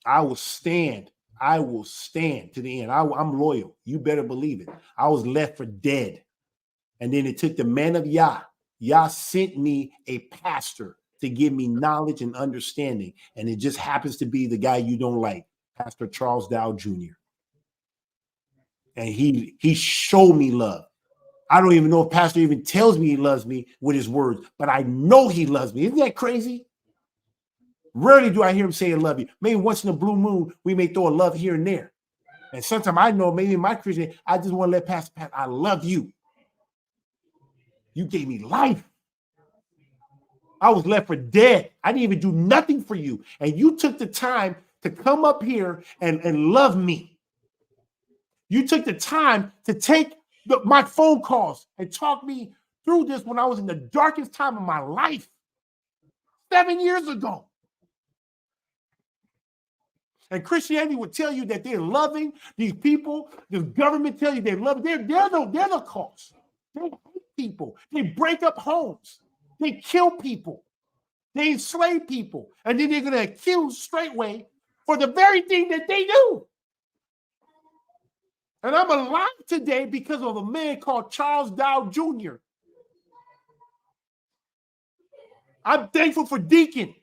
I will stand. I will stand to the end. I'm loyal. You better believe it. I was left for dead. And then it took the man of Yah. Yah sent me a pastor to give me knowledge and understanding. And it just happens to be the guy you don't like, Pastor Charles Dowell Jr. And he showed me love. I don't even know if Pastor even tells me he loves me with his words, but I know he loves me. Isn't that crazy? Rarely do I hear him say I love you. Maybe once in a blue moon, we may throw a love here and there. And sometimes I know maybe in my Christian, I just want to let Pastor Pat, I love you. You gave me life. I was left for dead. I didn't even do nothing for you. And you took the time to come up here and love me. You took the time to take my phone calls and talk me through this when I was in the darkest time of my life 7 years ago. And Christianity would tell you that they're loving these people. The government tell you they're loving. They're the cause. They hate people. They break up homes. They kill people. They enslave people. And then they're going to accuse Straitway for the very thing that they do. And I'm alive today because of a man called Charles Dowell Jr. I'm thankful for Deacon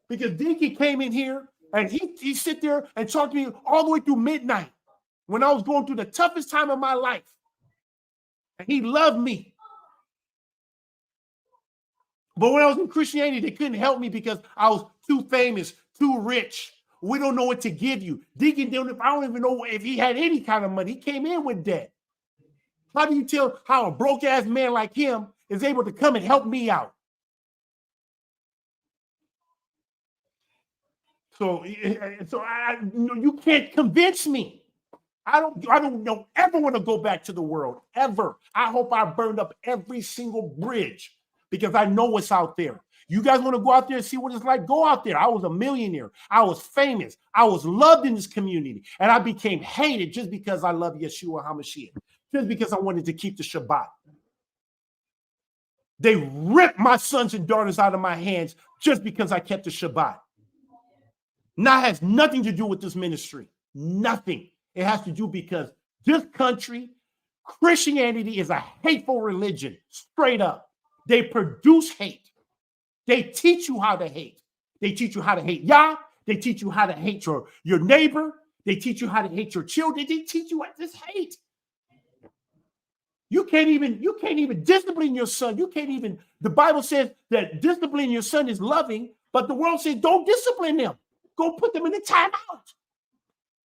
because Deacon came in here and he sit there and talked to me all the way through midnight when I was going through the toughest time of my life. And he loved me. But when I was in Christianity, they couldn't help me because I was too famous, too rich. We don't know what to give you. Deacon, I don't even know if he had any kind of money. He came in with debt. How do you tell how a broke-ass man like him is able to come and help me out? So you can't convince me. I don't ever want to go back to the world, ever. I hope I burned up every single bridge because I know what's out there. You guys want to go out there and see what it's like? Go out there. I was a millionaire. I was famous. I was loved in this community. And I became hated just because I love Yeshua HaMashiach, just because I wanted to keep the Shabbat. They ripped my sons and daughters out of my hands just because I kept the Shabbat. Now it has nothing to do with this ministry. Nothing. It has to do because this country, Christianity is a hateful religion, straight up. They produce hate. They teach you how to hate. They teach you how to hate Yah. They teach you how to hate your neighbor. They teach you how to hate your children. They teach you this hate. You can't even discipline your son. The Bible says that discipline your son is loving, but the world says don't discipline them. Go put them in a timeout.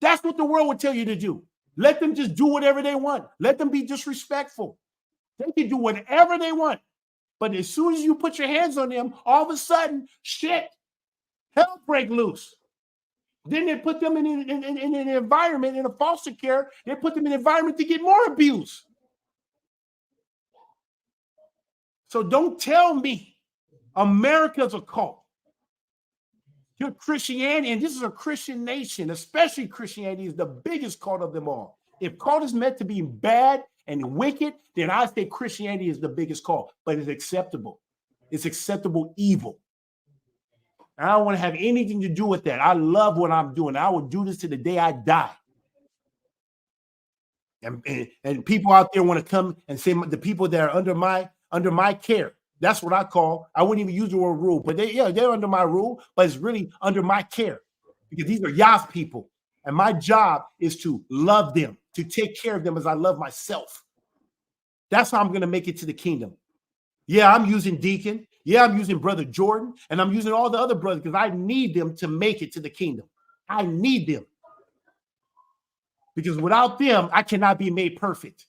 That's what the world would tell you to do. Let them just do whatever they want. Let them be disrespectful. They can do whatever they want. But as soon as you put your hands on them, all of a sudden, shit, hell break loose. Then they put them in an environment, in a foster care. They put them in an environment to get more abuse. So don't tell me America's a cult. Your Christianity, and this is a Christian nation, especially Christianity is the biggest cult of them all. If cult is meant to be bad and wicked, then I say Christianity is the biggest cult, but it's acceptable. It's acceptable evil. I don't want to have anything to do with that. I love what I'm doing. I will do this to the day I die. And people out there want to come and say the people that are under my care. That's what I call. I wouldn't even use the word rule, but they're under my rule, but it's really under my care because these are Yah's people. And my job is to love them, to take care of them as I love myself. That's how I'm going to make it to the kingdom. Yeah, I'm using Deacon. Yeah, I'm using Brother Jordan. And I'm using all the other brothers because I need them to make it to the kingdom. I need them. Because without them, I cannot be made perfect.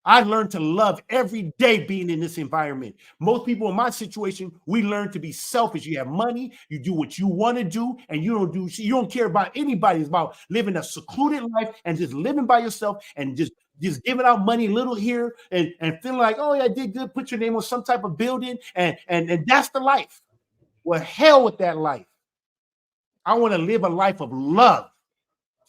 I learned to love every day being in this environment. Most people in my situation, we learn to be selfish. You have money, you do what you want to do, and you don't care about anybody. It's about living a secluded life and just living by yourself and just giving out money little here and feeling like, oh, yeah, I did good, put your name on some type of building, and that's the life. Well, hell with that life. I want to live a life of love.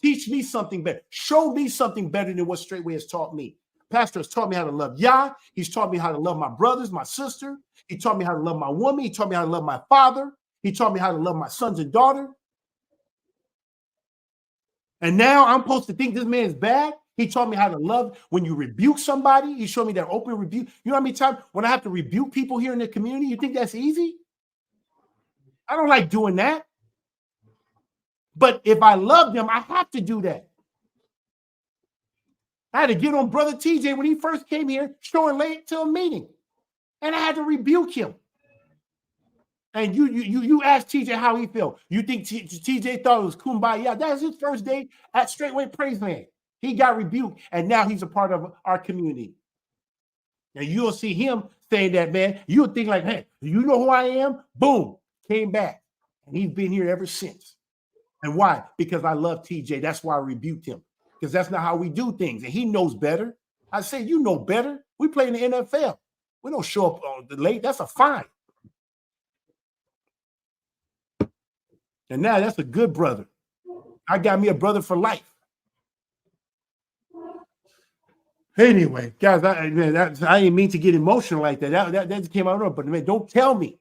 Teach me something better. Show me something better than what Straitway has taught me. Pastor has taught me how to love Yah. He's taught me how to love my brothers, my sister. He taught me how to love my woman. He taught me how to love my father. He taught me how to love my sons and daughter. And now I'm supposed to think this man is bad. He taught me how to love when you rebuke somebody. He showed me that open rebuke. You know how many times when I have to rebuke people here in the community, you think that's easy? I don't like doing that. But if I love them, I have to do that. I had to get on Brother TJ when he first came here, showing late to a meeting. And I had to rebuke him. And you asked TJ how he felt. You think TJ thought it was kumbaya? That was his first day at Straitway Praise Land. He got rebuked, and now he's a part of our community. And you'll see him saying that, man. You'll think like, hey, you know who I am? Boom, came back. And he's been here ever since. And why? Because I love TJ. That's why I rebuked him. Because that's not how we do things. And he knows better. I say, you know better. We play in the NFL. We don't show up late. That's a fine. And now that's a good brother. I got me a brother for life. Anyway, guys, I didn't mean to get emotional like that. That just came out of, but man, don't tell me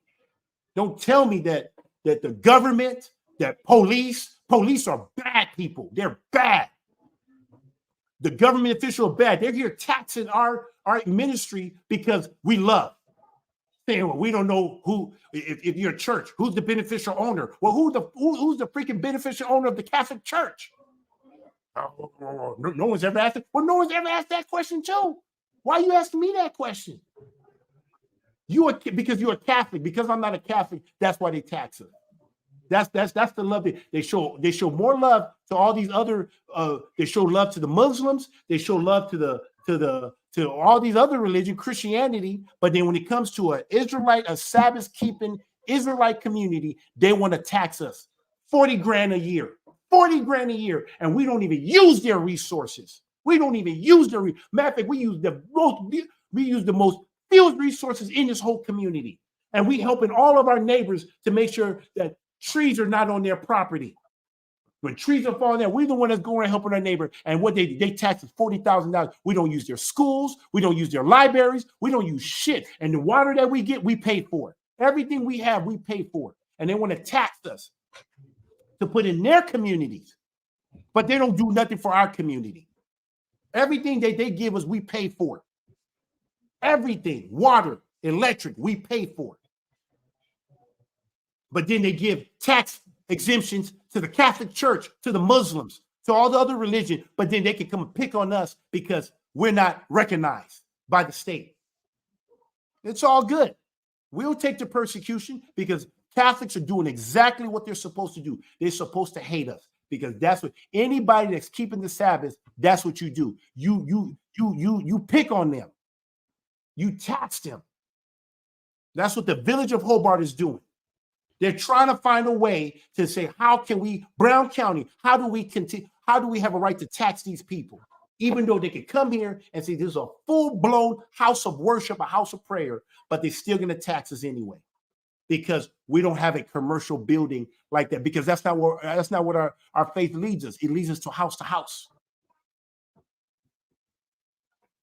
that the government, that police are bad people. They're bad. The government officials are bad. They're here taxing our ministry because we love. Saying, well, we don't know who, if you're a church, who's the beneficial owner? Well, who's the freaking beneficial owner of the Catholic Church? No one's ever asked it. Well, no one's ever asked that question too. Why are you asking me that question? Because you're a Catholic. Because I'm not a Catholic, that's why they tax us. That's the love they show. They show more love to all these other. They show love to the Muslims. They show love to all these other religions, Christianity. But then when it comes to an Israelite, a Sabbath keeping Israelite community, they want to tax us $40,000 a year. 40 grand a year, and we don't even use their resources. We don't even use their matter of fact, we use the most field resources in this whole community. And we helping all of our neighbors to make sure that trees are not on their property. When trees are falling there, we're the one that's going and helping our neighbor. And what they tax us $40,000. We don't use their schools, we don't use their libraries, we don't use shit. And the water that we get, we pay for it. Everything we have, we pay for it. And they want to tax us to put in their communities, but they don't do nothing for our community. Everything that they give us, we pay for it. Everything, water, electric, we pay for it. But then they give tax exemptions to the Catholic Church, to the Muslims, to all the other religions, but then they can come and pick on us because we're not recognized by the state. It's all good. We'll take the persecution because Catholics are doing exactly what they're supposed to do. They're supposed to hate us because that's what anybody that's keeping the Sabbath, that's what you do. You pick on them. You tax them. That's what the village of Hobart is doing. They're trying to find a way to say, how can we, Brown County, how do we continue? How do we have a right to tax these people? Even though they could come here and say, this is a full-blown house of worship, a house of prayer, but they're still going to tax us anyway. Because we don't have a commercial building like that, because that's not what our faith leads us. It leads us to house.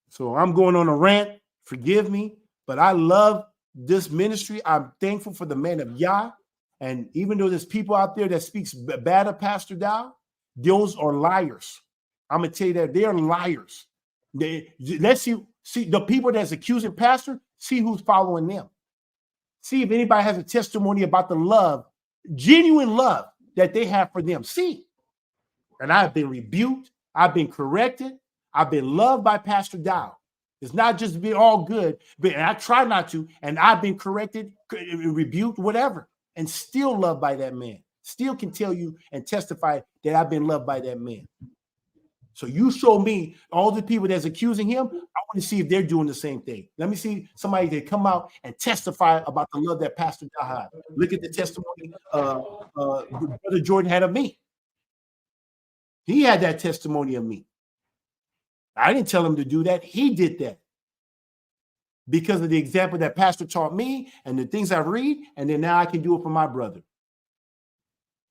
So I'm going on a rant. Forgive me, but I love this ministry. I'm thankful for the man of Yah. And even though there's people out there that speaks bad of Pastor Dowell, those are liars. I'm gonna tell you that they are liars. Let's see the people that's accusing Pastor. See who's following them. See if anybody has a testimony about the love, genuine love that they have for them. See, and I've been rebuked. I've been corrected. I've been loved by Pastor Dowell. It's not just been all good, but I try not to. And I've been corrected, rebuked, whatever, and still loved by that man. Still can tell you and testify that I've been loved by that man. So you show me all the people that's accusing him. I want to see if they're doing the same thing. Let me see somebody that come out and testify about the love that Pastor Dowell had. Look at the testimony Brother Jordan had of me. He had that testimony of me. I didn't tell him to do that. He did that because of the example that Pastor taught me and the things I read, and then now I can do it for my brother.